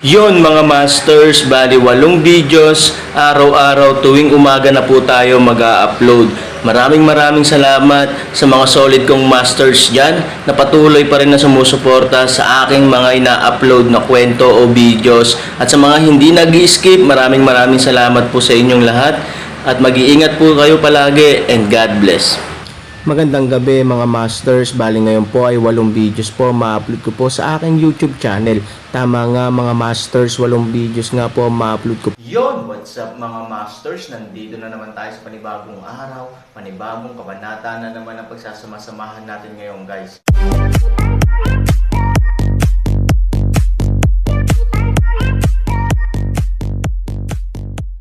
Yon mga masters, bali 8 videos, araw-araw tuwing umaga na po tayo mag-a-upload. Maraming salamat sa mga solid kong masters dyan na patuloy pa rin na sumusuporta sa aking mga ina-upload na kwento o videos. At sa mga hindi nag-skip, maraming salamat po sa inyong lahat. At mag-iingat po kayo palagi and God bless. Magandang gabi mga masters, bali ngayon po ay 8 videos po ma-upload ko po sa aking YouTube channel. Tama nga mga masters, 8 videos nga po ma-upload ko. Yon, what's up mga masters? Nandito na naman tayo sa panibagong araw, panibagong kabanata na naman ang pagsasama-samahan natin ngayon guys.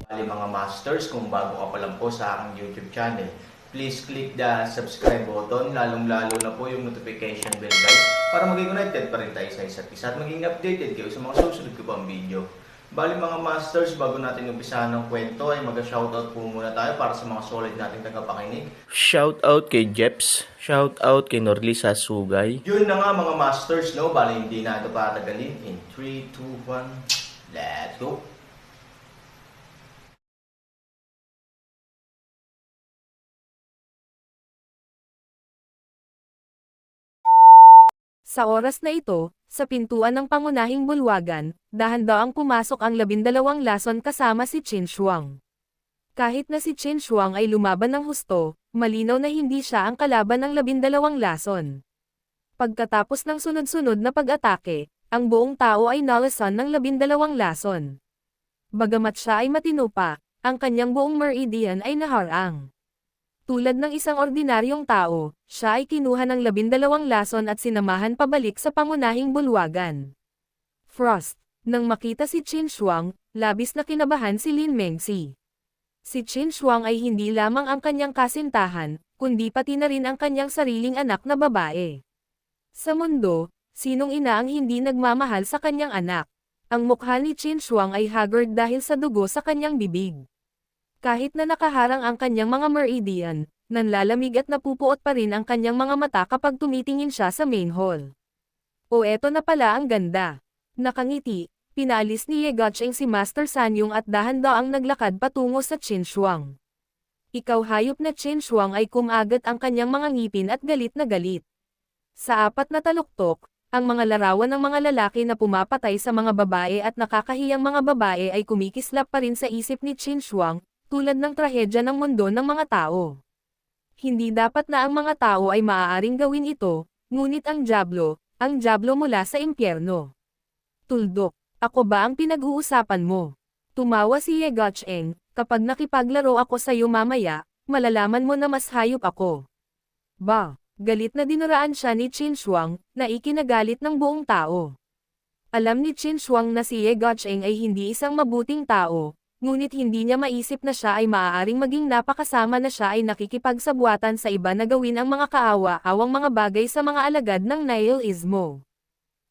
Bali mga masters, kung bago ka pa lang po sa aking YouTube channel, please click the subscribe button, lalong-lalo na po yung notification bell guys, para maging connected pa rin tayo sa isa't isa at maging updated kayo sa mga susunod ko pang video. Bali mga masters, bago natin umpisahan ng kwento ay mag-shoutout po muna tayo para sa mga solid nating tagapakinig. Shoutout kay Jeps, shoutout kay Norlisa Sugay. Yun na nga mga masters, no? Bali hindi na ito patagalin. In 3, 2, 1, let's go! Sa oras na ito, sa pintuan ng pangunahing bulwagan, dahan-daang pumasok ang 12 lason kasama si Qin Shuang. Kahit na si Qin Shuang ay lumaban ng husto, malinaw na hindi siya ang kalaban ng 12 lason. Pagkatapos ng sunod-sunod na pag-atake, ang buong tao ay nalasan ng 12 lason. Bagamat siya ay matino pa, ang kanyang buong meridian ay naharang. Tulad ng isang ordinaryong tao, siya ay kinuha ng 12 lason at sinamahan pabalik sa pangunahing bulwagan. Frost. Nang makita si Qin Shuang, labis na kinabahan si Lin Mengzi. Si Qin Shuang ay hindi lamang ang kanyang kasintahan, kundi pati na rin ang kanyang sariling anak na babae. Sa mundo, sinong ina ang hindi nagmamahal sa kanyang anak? Ang mukha ni Qin Shuang ay haggard dahil sa dugo sa kanyang bibig. Kahit na nakaharang ang kanyang mga meridian, nanlalamig at napupuot pa rin ang kanyang mga mata kapag tumitingin siya sa main hall. O eto na pala ang ganda. Nakangiti, pinaalis ni Ye Guocheng si Master Sanyong at dahan-daang naglakad patungo sa Qin Shuang. Ikaw hayop na Qin Shuang ay kumagat ang kanyang mga ngipin at galit na galit. Sa apat na taluktok, ang mga larawan ng mga lalaki na pumapatay sa mga babae at nakakahiyang mga babae ay kumikislap pa rin sa isip ni Qin Shuang, tulad ng trahedya ng mundo ng mga tao. Hindi dapat na ang mga tao ay maaaring gawin ito, ngunit ang Diablo mula sa impyerno. Tuldok, ako ba ang pinag-uusapan mo? Tumawa si Ye Guocheng, kapag nakipaglaro ako sa iyo mamaya, malalaman mo na mas hayop ako. Ba, galit na dinuraan siya ni Qin Shuang, na ikinagalit ng buong tao. Alam ni Qin Shuang na si Ye Guocheng ay hindi isang mabuting tao, ngunit hindi niya maisip na siya ay maaaring maging napakasama na siya ay nakikipagsabuatan sa iba na gawin ang mga kaawa-awang mga bagay sa mga alagad ng nihilismo.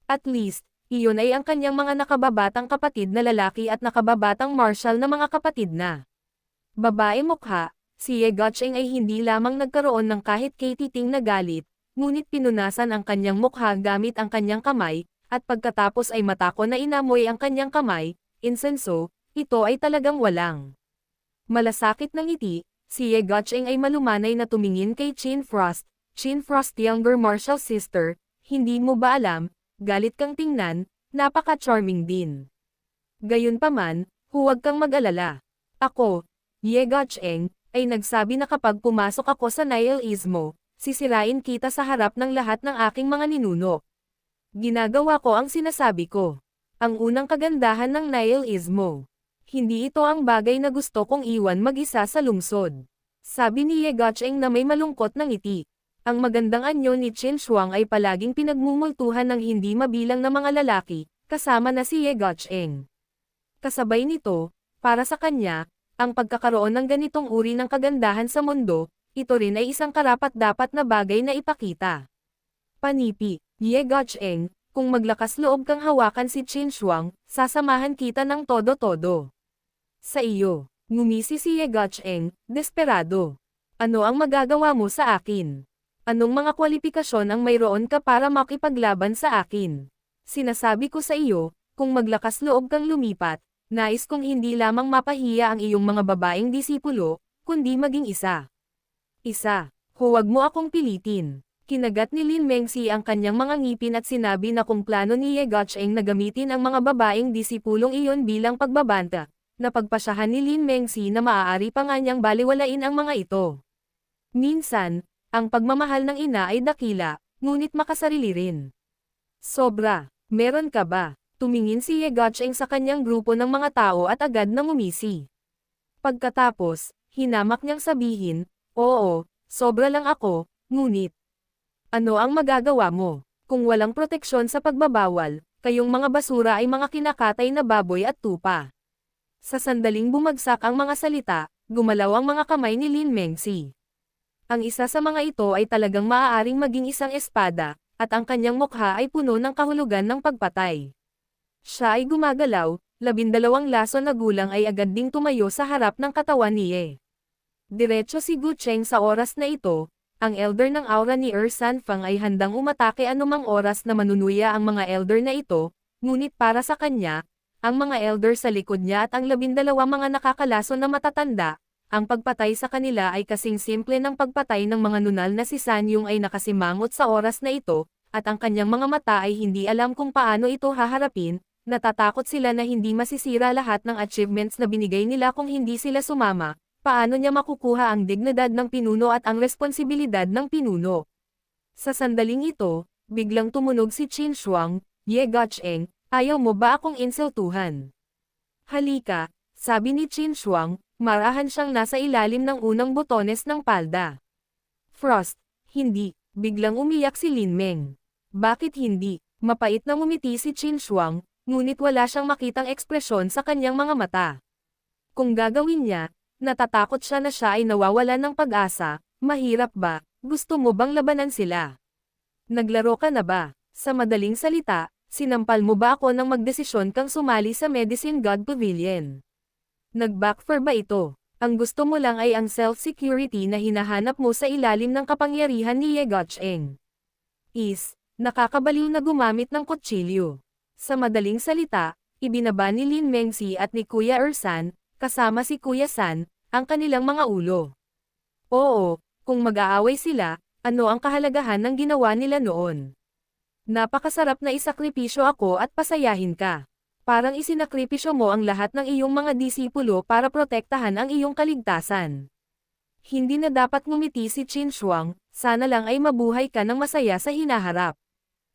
At least, iyon ay ang kanyang mga nakababatang kapatid na lalaki at nakababatang martial na mga kapatid na babae mukha. Si Ye Guocheng ay hindi lamang nagkaroon ng kahit katiting na galit, ngunit pinunasan ang kanyang mukha gamit ang kanyang kamay, at pagkatapos ay matako na inamoy ang kanyang kamay, insenso. Ito ay talagang walang malasakit ng ngiti. Si Ye Guocheng ay malumanay na tumingin kay Qin Frost younger martial sister, hindi mo ba alam, galit kang tingnan, napaka-charming din. Gayunpaman, huwag kang mag-alala. Ako, Ye Guocheng, ay nagsabi na kapag pumasok ako sa nihilismo, sisirain kita sa harap ng lahat ng aking mga ninuno. Ginagawa ko ang sinasabi ko. Ang unang kagandahan ng nihilismo. Hindi ito ang bagay na gusto kong iwan mag-isa sa lungsod. Sabi ni Ye Guocheng na may malungkot na ngiti. Ang magandang anyo ni Qin Shuang ay palaging pinagmumultuhan ng hindi mabilang na mga lalaki, kasama na si Ye Guocheng. Kasabay nito, para sa kanya, ang pagkakaroon ng ganitong uri ng kagandahan sa mundo, ito rin ay isang karapat-dapat na bagay na ipakita. Panipi, Ye Guocheng, kung maglakas loob kang hawakan si Qin Shuang, sasamahan kita ng todo-todo. Sa iyo, ngumisi si Ye Guocheng, desperado. Ano ang magagawa mo sa akin? Anong mga kwalifikasyon ang mayroon ka para makipaglaban sa akin? Sinasabi ko sa iyo, kung maglakas loob kang lumipat, nais kong hindi lamang mapahiya ang iyong mga babaeng disipulo, kundi maging isa. Isa, huwag mo akong pilitin. Kinagat ni Lin Mengzi ang kanyang mga ngipin at sinabi na kung plano ni Ye Guocheng na gamitin ang mga babaeng disipulong iyon bilang pagbabanta, napagpasyahan ni Lin Mengzi na maaari pa nga niyang baliwalain ang mga ito. Minsan, ang pagmamahal ng ina ay dakila, ngunit makasarili rin. Sobra, meron ka ba? Tumingin si Ye Guocheng sa kanyang grupo ng mga tao at agad na ngumisi. Pagkatapos, hinamak niyang sabihin, oo, sobra lang ako, ngunit, ano ang magagawa mo? Kung walang proteksyon sa pagbabawal, kayong mga basura ay mga kinakatay na baboy at tupa. Sa sandaling bumagsak ang mga salita, gumalaw ang mga kamay ni Lin Mengzi. Ang isa sa mga ito ay talagang maaaring maging isang espada, at ang kanyang mukha ay puno ng kahulugan ng pagpatay. Siya ay gumagalaw, 12 lason na gulang ay agad ding tumayo sa harap ng katawan ni Ye. Diretso si Guocheng sa oras na ito. Ang elder ng aura ni Sanfang ay handang umatake anumang oras na manunuya ang mga elder na ito, ngunit para sa kanya, ang mga elder sa likod niya at ang 12 mga nakakalason na matatanda, ang pagpatay sa kanila ay kasing simple ng pagpatay ng mga nunal na si San Yung ay nakasimangot sa oras na ito, at ang kanyang mga mata ay hindi alam kung paano ito haharapin, natatakot sila na hindi masisira lahat ng achievements na binigay nila kung hindi sila sumama. Paano niya makukuha ang dignidad ng pinuno at ang responsibilidad ng pinuno? Sa sandaling ito, biglang tumunog si Qin Shuang, Ye Guocheng, ayaw mo ba akong insultuhan? Halika, sabi ni Qin Shuang, marahan siyang nasa ilalim ng unang botones ng palda. Frost, hindi, biglang umiyak si Lin Meng. Bakit hindi? Mapait na ngumiti si Qin Shuang, ngunit wala siyang makitang ekspresyon sa kanyang mga mata. Kung gagawin niya, natatakot siya na siya ay nawawalan ng pag-asa. Mahirap ba? Gusto mo bang labanan sila? Naglaro ka na ba? Sa madaling salita, sinampal mo ba ako nang magdesisyon kang sumali sa Medicine God Pavilion? Nag-backfire ba ito? Ang gusto mo lang ay ang self-security na hinahanap mo sa ilalim ng kapangyarihan ni Ye Guocheng. Nakakabaliw na gumamit ng kutsilyo. Sa madaling salita, ibinaba ni Lin Mengzi at ni Kuya San, kasama si Kuya San, ang kanilang mga ulo. Oo, kung mag-aaway sila, ano ang kahalagahan ng ginawa nila noon? Napakasarap na isakripisyo ako at pasayahin ka. Parang isinakripisyo mo ang lahat ng iyong mga disipulo para protektahan ang iyong kaligtasan. Hindi na dapat ngumiti si Qin Shuang, sana lang ay mabuhay ka ng masaya sa hinaharap.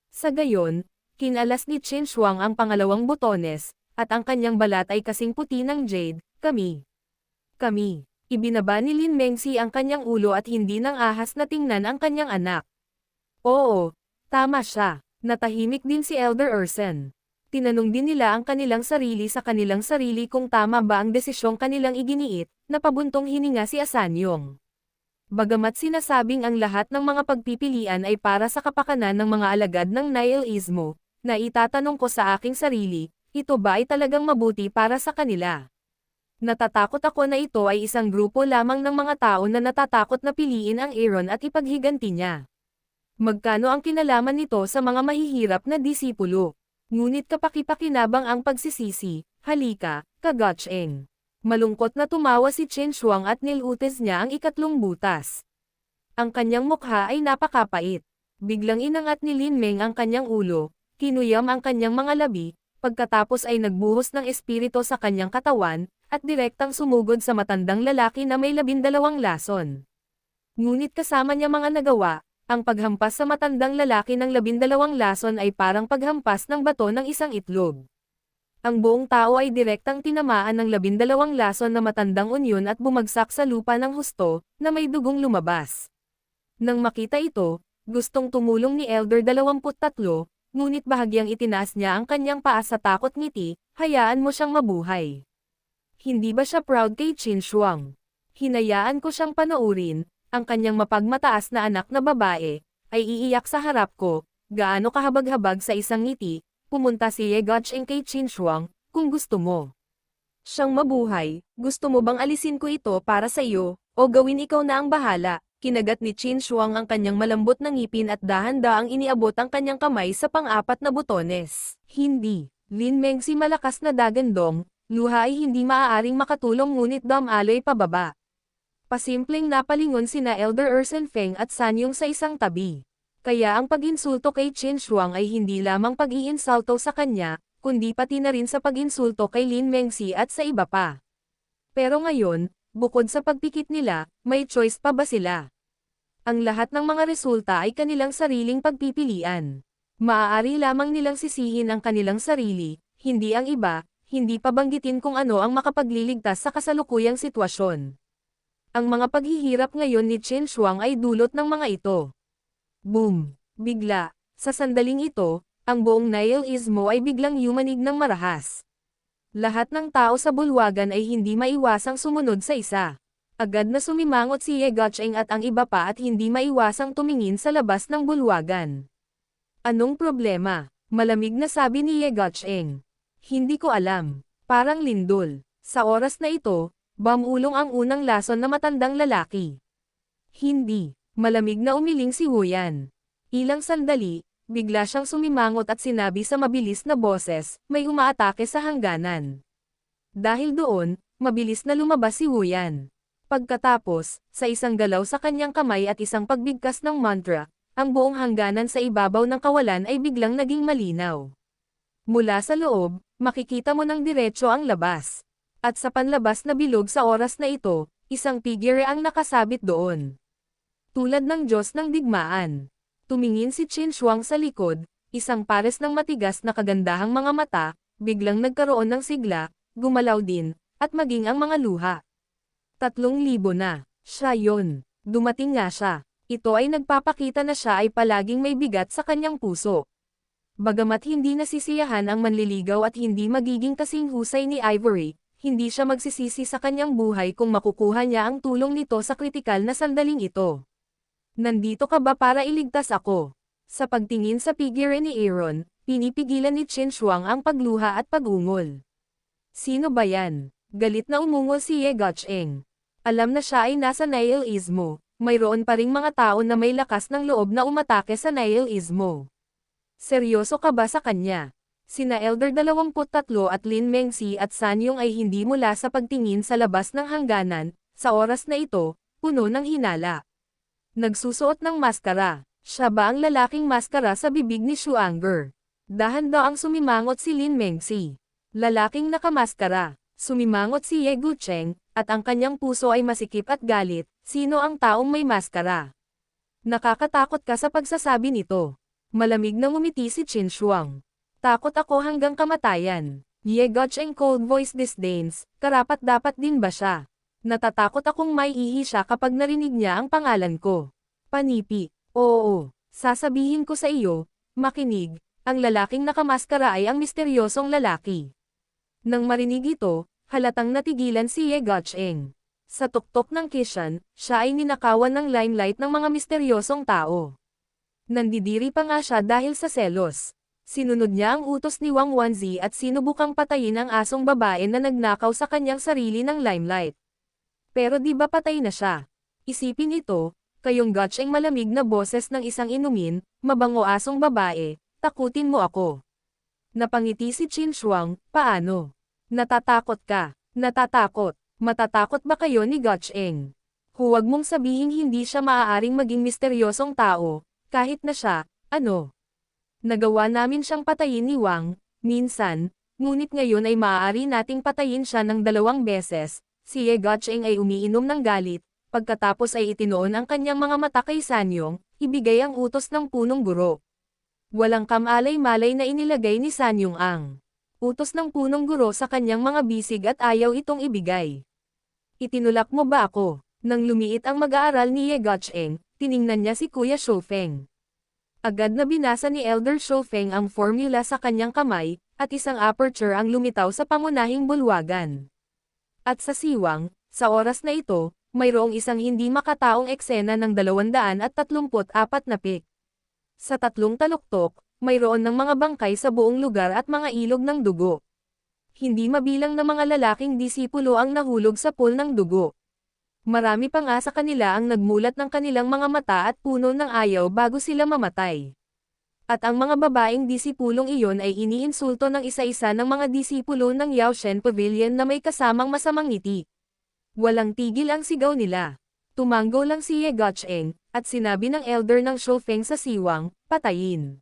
Sa gayon, kinalas ni Qin Shuang ang pangalawang botones, at ang kanyang balat ay kasing puti ng jade. Kami. Ibinaba ni Lin Mengzi ang kanyang ulo at hindi nang ahas na tingnan ang kanyang anak. Oo, tama siya. Natahimik din si Elder Ursen. Tinanong din nila ang kanilang sarili sa kanilang sarili kung tama ba ang desisyong kanilang iginiit, na pabuntong hininga si Asanyong. Bagamat sinasabing ang lahat ng mga pagpipilian ay para sa kapakanan ng mga alagad ng nihilismo, na itatanong ko sa aking sarili, ito ba ay talagang mabuti para sa kanila? Natatakot ako na ito ay isang grupo lamang ng mga tao na natatakot na piliin ang Aaron at ipaghiganti niya. Magkano ang kinalaman nito sa mga mahihirap na disipulo? Ngunit kapaki-pakinabang ang pagsisisi, halika, ka-Guocheng. Malungkot na tumawa si Qin Shuang at nilutes niya ang ikatlong butas. Ang kanyang mukha ay napakapait. Biglang inangat ni Lin Meng ang kanyang ulo, kinuyam ang kanyang mga labi, pagkatapos ay nagbuhos ng espiritu sa kanyang katawan, at direktang sumugod sa matandang lalaki na may 12 lason. Ngunit kasama niya mga nagawa, ang paghampas sa matandang lalaki ng 12 lason ay parang paghampas ng bato ng isang itlog. Ang buong tao ay direktang tinamaan ng 12 lason na matandang unyon at bumagsak sa lupa ng husto, na may dugong lumabas. Nang makita ito, gustong tumulong ni Elder 23, ngunit bahagyang itinaas niya ang kanyang paa sa takot ngiti, hayaan mo siyang mabuhay. Hindi ba siya proud kay Qin Shuang? Hinayaan ko siyang panoorin, ang kanyang mapagmataas na anak na babae, ay iiyak sa harap ko, gaano kahabag-habag sa isang ngiti, pumunta si Ye Guocheng kay Qin Shuang, kung gusto mo siyang mabuhay, gusto mo bang alisin ko ito para sa iyo, o gawin ikaw na ang bahala? Kinagat ni Qin Shuang ang kanyang malambot na ngipin at dahan-daang iniabot ang kanyang kamay sa pang-apat na botones. Hindi. Lin Mengzi malakas na dagandong, luha ay hindi maaaring makatulong ngunit dumaloy pababa. Pasimpleng napalingon sina Elder Ersen Feng at Sanyong sa isang tabi. Kaya ang pag-insulto kay Qin Shuang ay hindi lamang pag-iinsulto sa kanya, kundi pati na rin sa pag-insulto kay Lin Mengzi at sa iba pa. Pero ngayon, bukod sa pagpikit nila, may choice pa ba sila? Ang lahat ng mga resulta ay kanilang sariling pagpipilian. Maaari lamang nilang sisihin ang kanilang sarili, hindi ang iba, hindi pa banggitin kung ano ang makapagliligtas sa kasalukuyang sitwasyon. Ang mga paghihirap ngayon ni Qin Shuang ay dulot ng mga ito. Boom! Bigla, sa sandaling ito, ang buong nihilismo ay biglang yumanig ng marahas. Lahat ng tao sa bulwagan ay hindi maiwasang sumunod sa isa. Agad na sumimangot si Ye Gucheng at ang iba pa at hindi maiwasang tumingin sa labas ng bulwagan. Anong problema? Malamig na sabi ni Ye Gucheng. Hindi ko alam. Parang lindol. Sa oras na ito, bamulong ang unang lason na matandang lalaki. Hindi. Malamig na umiling si Huyan. Ilang sandali, bigla siyang sumimangot at sinabi sa mabilis na boses, may umaatake sa hangganan. Dahil doon, mabilis na lumabas si Huyan. Pagkatapos, sa isang galaw sa kanyang kamay at isang pagbigkas ng mantra, ang buong hangganan sa ibabaw ng kawalan ay biglang naging malinaw. Mula sa loob, makikita mo ng diretso ang labas. At sa panlabas na bilog sa oras na ito, isang figure ang nakasabit doon. Tulad ng Diyos ng digmaan. Tumingin si Qin Shuang sa likod, isang pares ng matigas na kagandahang mga mata, biglang nagkaroon ng sigla, gumalaw din, at maging ang mga luha. 3,000 na. Siya yon. Dumating nga siya. Ito ay nagpapakita na siya ay palaging may bigat sa kanyang puso. Bagamat hindi nasisiyahan ang manliligaw at hindi magiging kasing husay ni Ivory, hindi siya magsisisi sa kanyang buhay kung makukuha niya ang tulong nito sa kritikal na sandaling ito. Nandito ka ba para iligtas ako? Sa pagtingin sa figure ni Aaron, pinipigilan ni Qin Shuang ang pagluha at pag-ungol. Sino ba yan? Galit na umungol si Ye Gucheng. Alam na siya ay nasa nihilismo. Mayroon pa ring mga tao na may lakas ng loob na umatake sa nihilismo. Seryoso ka ba sa kanya? Sina Elder 23 at Lin Mengzi at Sanyong ay hindi mula sa pagtingin sa labas ng hangganan, sa oras na ito, puno ng hinala. Nagsusuot ng maskara. Siya ba ang lalaking maskara sa bibig ni Shuanger? Dahan-daang sumimangot si Lin Mengzi. Lalaking nakamaskara. Sumimangot si Ye Gucheng, at ang kanyang puso ay masikip at galit. Sino ang taong may maskara? Nakakatakot ka sa pagsasabi nito. Malamig na ngumiti si Qin Shuang. Takot ako hanggang kamatayan. Ye Gucheng cold voice disdains, karapat-dapat din ba siya? Natatakot akong maiihi siya kapag narinig niya ang pangalan ko. Panipi. Oo, sasabihin ko sa iyo, makinig, ang lalaking nakamaskara ay ang misteryosong lalaki. Nang marinig ito, halatang natigilan si Ye Gucheng. Sa tuktok ng Kishan, siya ay ninakawan ng limelight ng mga misteryosong tao. Nandidiri pa nga siya dahil sa selos. Sinunod niya ang utos ni Wang Wanzi at sinubukang patayin ang asong babae na nagnakaw sa kanyang sarili ng limelight. Pero di ba patay na siya? Isipin ito, kayong Gucheng malamig na boses ng isang inumin, mabango asong babae, takutin mo ako. Napangiti si Qin Shuang, paano? Natatakot ka? Natatakot? Matatakot ba kayo ni Gucheng? Huwag mong sabihin hindi siya maaaring maging misteryosong tao, kahit na siya, ano? Nagawa namin siyang patayin ni Wang, minsan, ngunit ngayon ay maaari nating patayin siya ng 2 beses. Si Ye Gucheng ay umiinom ng galit, pagkatapos ay itinoon ang kanyang mga mata kay Sanyong, ibigay ang utos ng punong guro. Walang kamalay-malay na inilagay ni Sanyong ang utos ng punong guro sa kanyang mga bisig at ayaw itong ibigay. Itinulak mo ba ako? Nang lumiit ang mag-aaral ni Ye Gucheng, tiningnan niya si Kuya Shoufeng. Agad na binasa ni Elder Shoufeng ang formula sa kanyang kamay, at isang aperture ang lumitaw sa pangunahing bulwagan. At sa siwang, sa oras na ito, mayroong isang hindi makataong eksena ng 234 na pik. Sa 3 taluktok, mayroon ng mga bangkay sa buong lugar at mga ilog ng dugo. Hindi mabilang na mga lalaking disipulo ang nahulog sa pool ng dugo. Marami pa nga sa kanila ang nagmulat ng kanilang mga mata at puno ng ayaw bago sila mamatay. At ang mga babaeng disipulong iyon ay iniinsulto ng isa-isa ng mga disipulo ng Yao Shen Pavilion na may kasamang masamang ngiti. Walang tigil ang sigaw nila. Tumango lang si Ye Guocheng, at sinabi ng elder ng Shofeng sa Siwang, patayin.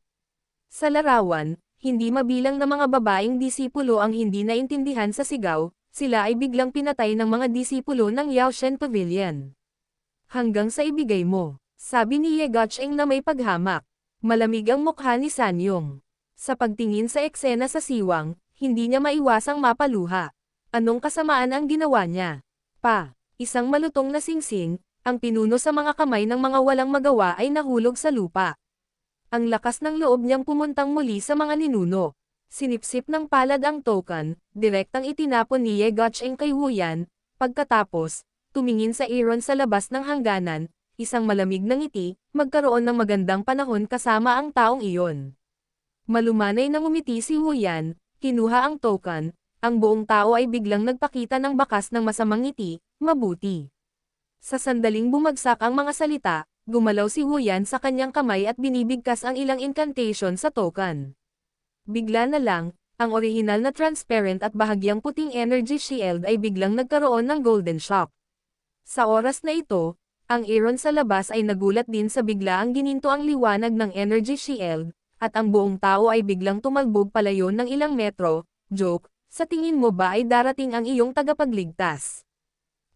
Sa larawan, hindi mabilang na mga babaeng disipulo ang hindi naintindihan sa sigaw, sila ay biglang pinatay ng mga disipulo ng Yao Shen Pavilion. Hanggang sa ibigay mo, sabi ni Ye Guocheng na may paghamak. Malamig ang mukha ni Sanyong. Sa pagtingin sa eksena sa Siwang, hindi niya maiwasang mapaluha. Anong kasamaan ang ginawa niya? Isang malutong na singsing, ang pinuno sa mga kamay ng mga walang magawa ay nahulog sa lupa. Ang lakas ng loob niyang pumuntang muli sa mga ninuno. Sinipsip ng palad ang token, direktang itinapon ni Ye Guocheng kay Wu Yan. Pagkatapos, tumingin sa Aaron sa labas ng hangganan, isang malamig na ngiti, magkaroon ng magandang panahon kasama ang taong iyon. Malumanay na ngumiti si Wu Yan, kinuha ang token, ang buong tao ay biglang nagpakita ng bakas ng masamang ngiti, mabuti. Sa sandaling bumagsak ang mga salita, gumalaw si Wu Yan sa kanyang kamay at binibigkas ang ilang incantation sa token. Bigla na lang, ang orihinal na transparent at bahagyang puting energy shield ay biglang nagkaroon ng golden shock. Sa oras na ito, ang Aaron sa labas ay nagulat din sa biglaang gininto ang liwanag ng energy shield, at ang buong tao ay biglang tumalbog palayo ng ilang metro. Joke, sa tingin mo ba ay darating ang iyong tagapagligtas?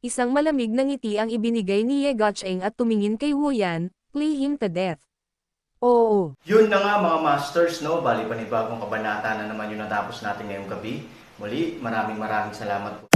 Isang malamig na ngiti ang ibinigay ni Ye Guocheng at tumingin kay Wu Yan, play him to death. Oo. Yun na nga mga masters, no? Bali panibagong kabanata na naman yung natapos natin ngayong gabi. Muli, maraming salamat po.